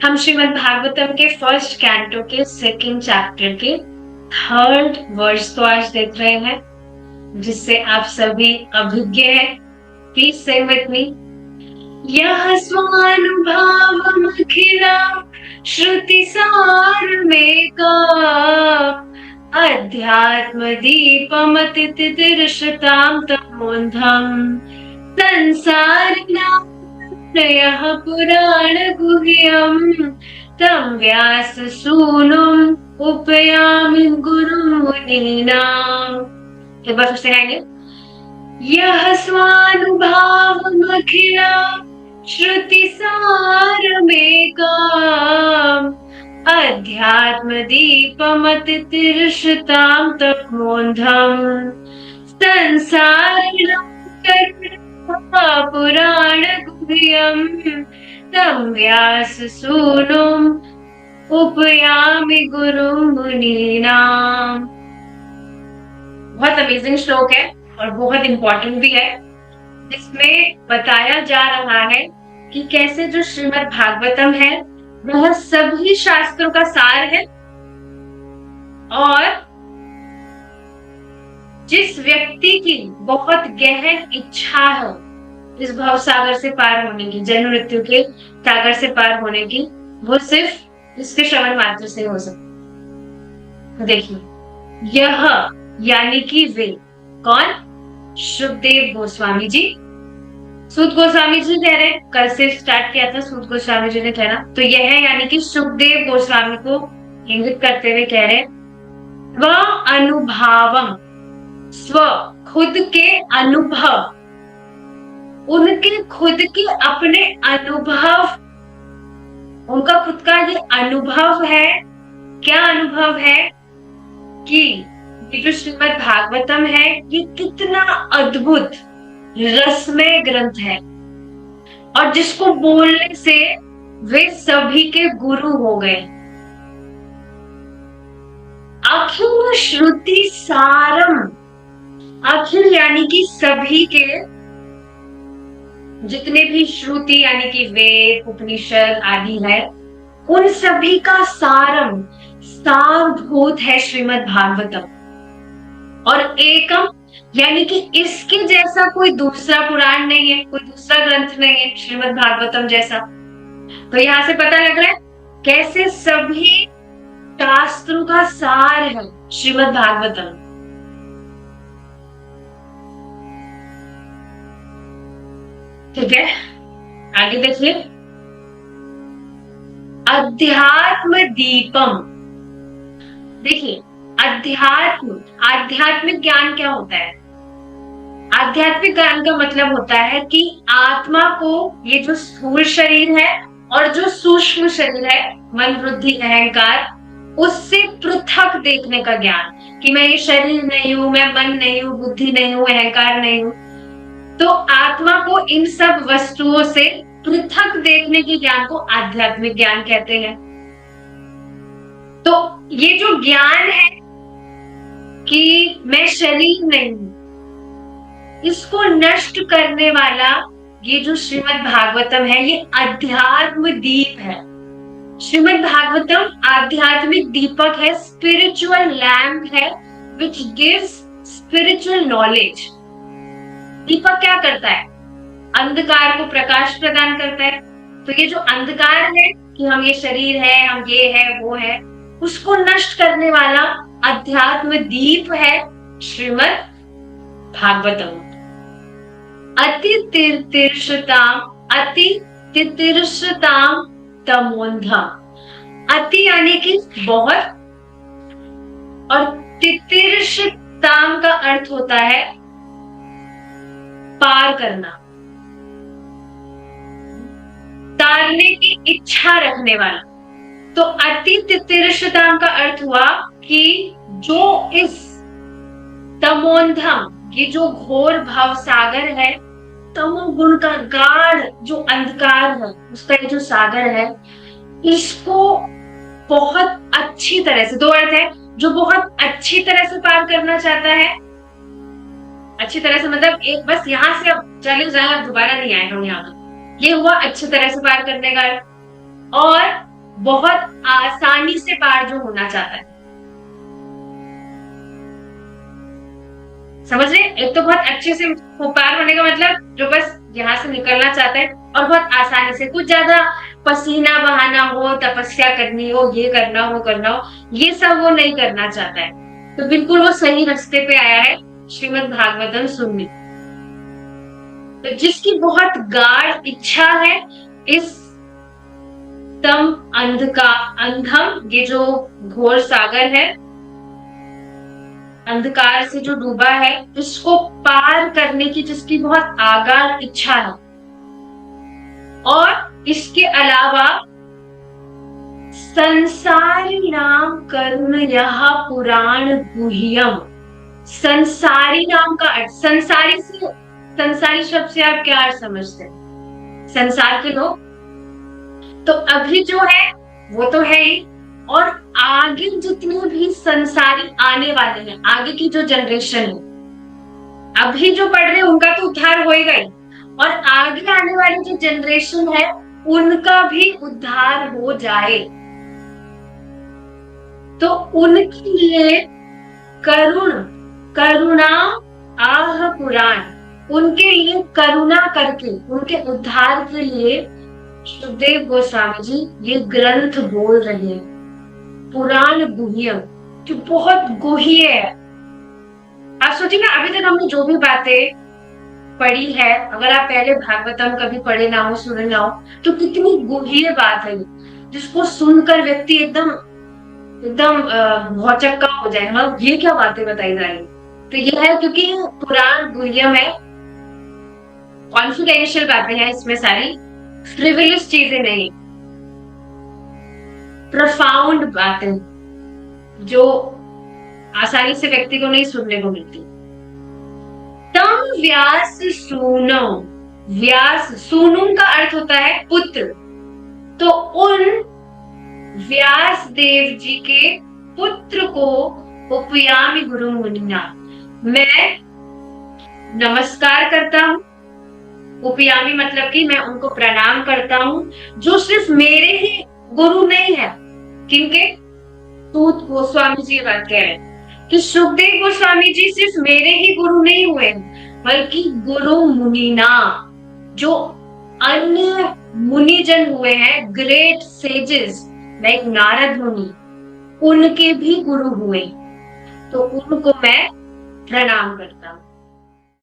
हम श्रीमद् भागवतम के first canto के सेकंड चैप्टर के थर्ड वर्स को आज देख रहे हैं, जिससे आप सभी अभिज्ञ हैं। प्लीज से विथ मी। यह स्वानुभावमखिला श्रुति सारमेका अध्यात्म दीपमतितितिर्षतां तमोन्धम् संसारिणां यः पुराण गुह्यम् तं व्याससूनुम् उपयामि गुरुं मुनीनाम्। एक बार फिर से गाएंगे। यः स्वानुभावमखिला श्रुति सारमेकाम् अध्यात्म दीपमतितिर्षतां तमोन्धम् संसारिणां पुराण गुह्यम् तं व्याससूनुम् उपयामि गुरुं मुनीनाम्। बहुत अमेजिंग श्लोक है और बहुत इंपॉर्टेंट भी है, जिसमें बताया जा रहा है कि कैसे जो श्रीमद् भागवतम है वह सभी शास्त्रों का सार है, और जिस व्यक्ति की बहुत गहन इच्छा है इस भव सागर से पार होने की, जन्म मृत्यु के सागर से पार होने की, वो सिर्फ इसके श्रवण मात्र से हो सकती। देखिए, यह यानी कि वे कौन? शुकदेव गोस्वामी जी। सूत गोस्वामी जी कह रहे, कल से स्टार्ट किया था सूत गोस्वामी जी ने कहना, तो यह यानी कि शुकदेव गोस्वामी को इंगित करते हुए कह रहे, स्व अनुभावम, स्व खुद के अनुभव, उनके खुद के अपने अनुभव, उनका खुद का ये अनुभव है। क्या अनुभव है? कि ये जो श्रीमद् भागवतम है ये कितना अद्भुत रसमय ग्रंथ है, और जिसको बोलने से वे सभी के गुरु हो गए। अखिल श्रुति सारम, अखिल यानी कि सभी के, जितने भी श्रुति यानी कि वेद उपनिषद आदि है, उन सभी का सारम, सारभूत है श्रीमद् भागवतम। और एकम यानी कि इसके जैसा कोई दूसरा पुराण नहीं है, कोई दूसरा ग्रंथ नहीं है श्रीमद् भागवतम जैसा। तो यहां से पता लग रहा है कैसे सभी शास्त्रों का सार है श्रीमद् भागवतम। ठीक है, आगे देखिए। अध्यात्म दीपम, देखिए अध्यात्म, आध्यात्मिक ज्ञान क्या होता है? आध्यात्मिक ज्ञान का मतलब होता है कि आत्मा को, ये जो स्थूल शरीर है और जो सूक्ष्म शरीर है, मन बुद्धि अहंकार, उससे पृथक देखने का ज्ञान, कि मैं ये शरीर नहीं हूं, मैं मन नहीं हूं, बुद्धि नहीं हूं, अहंकार नहीं हूं। तो आत्मा को इन सब वस्तुओं से पृथक देखने के ज्ञान को आध्यात्मिक ज्ञान कहते हैं। तो ये जो ज्ञान है कि मैं शरीर नहीं हूं, इसको नष्ट करने वाला ये जो श्रीमद् भागवतम है ये अध्यात्म दीप है। श्रीमद् भागवतम आध्यात्मिक दीपक है, स्पिरिचुअल लैम्प है, विच गिव्स स्पिरिचुअल नॉलेज। दीपक क्या करता है? अंधकार को प्रकाश प्रदान करता है। तो ये जो अंधकार है कि हम ये शरीर है, हम ये है वो है, उसको नष्ट करने वाला अध्यात्म दीप है श्रीमद् भागवतम। अति तितिर्षताम, अति तितिर्षताम तमोन्धम। अति यानी कि बहुत, और तितिर्षताम का अर्थ होता है पार करना, तारने की इच्छा रखने वाला। तो अति तितिर्षताम का अर्थ हुआ कि जो इस तमोन्धम, ये जो घोर भव सागर है, तमोगुण का गाढ़ जो अंधकार है, उसका ये जो सागर है, इसको बहुत अच्छी तरह से, दो अर्थ है, जो बहुत अच्छी तरह से पार करना चाहता है। अच्छी तरह से मतलब एक बस यहां से अब चले जाए, दोबारा नहीं आएगा यहाँ, ये हुआ अच्छी तरह से पार करने का। और बहुत आसानी से पार जो होना चाहता है। समझ रहे? एक तो बहुत अच्छे से पार होने का मतलब जो बस यहाँ से निकलना चाहता है, और बहुत आसानी से, कुछ ज्यादा पसीना बहाना हो, तपस्या करनी हो, ये करना हो करना हो, ये सब वो नहीं करना चाहता है। तो बिल्कुल वो सही रास्ते पे आया है श्रीमद् भागवतम सुनने। तो जिसकी बहुत गाढ़ इच्छा है इस तम अंधम, ये जो घोर सागर है, अंधकार से जो डूबा है, इसको पार करने की जिसकी बहुत आगाध इच्छा है, और इसके अलावा संसारी नाम कर्म यह पुराण गुह्यम। संसारी नाम का अर्थ, संसारी शब्द से आप क्या अर्थ समझते हैं? संसार के लोग। तो अभी जो है वो तो है ही, और आगे जितने भी संसारी आने वाले हैं, आगे की जो जनरेशन है, अभी जो पढ़ रहे हैं उनका तो उद्धार होएगा ही, और आगे आने वाली जो जनरेशन है उनका भी उद्धार हो जाए। तो उनके लिए करुणा आह पुराण, उनके लिए करुणा करके उनके उद्धार के लिए सुखदेव गोस्वामी जी ये ग्रंथ बोल रहे हैं, पुराण गुह्यम, जो बहुत गुह्य है। आप सोचिए ना, अभी तक हमने जो भी बातें पढ़ी है, अगर आप पहले भागवतम कभी पढ़े ना हो, सुने ना हो, तो कितनी गुह्य बात है जिसको सुनकर व्यक्ति एकदम एकदम भौचक्का हो जाए, हाँ ये क्या बातें बताई जा रही। तो ये है क्योंकि पुराण गुह्यम है, कॉन्फिडेंशियल बातें हैं इसमें सारी, फ्रिवलियस चीजें नहीं, प्रोफाउंड बातें जो आसानी से व्यक्ति को नहीं सुनने को मिलती। तम व्यास सूनो, व्यास सूनुम का अर्थ होता है पुत्र, तो उन व्यास देव जी के पुत्र को उपयामी गुरु मुनिना, मैं नमस्कार करता हूं। उपयामी मतलब कि मैं उनको प्रणाम करता हूं, जो सिर्फ मेरे ही गुरु नहीं है। किनके? सूत गोस्वामी जी बात कह रहे हैं कि सुखदेव गोस्वामी जी सिर्फ मेरे ही गुरु नहीं हुए, बल्कि गुरु मुनिना, जो अन्य मुनिजन हुए हैं, ग्रेट सेजेस लाइक नारद मुनि, उनके भी गुरु हुए, तो उनको मैं प्रणाम करता हूं।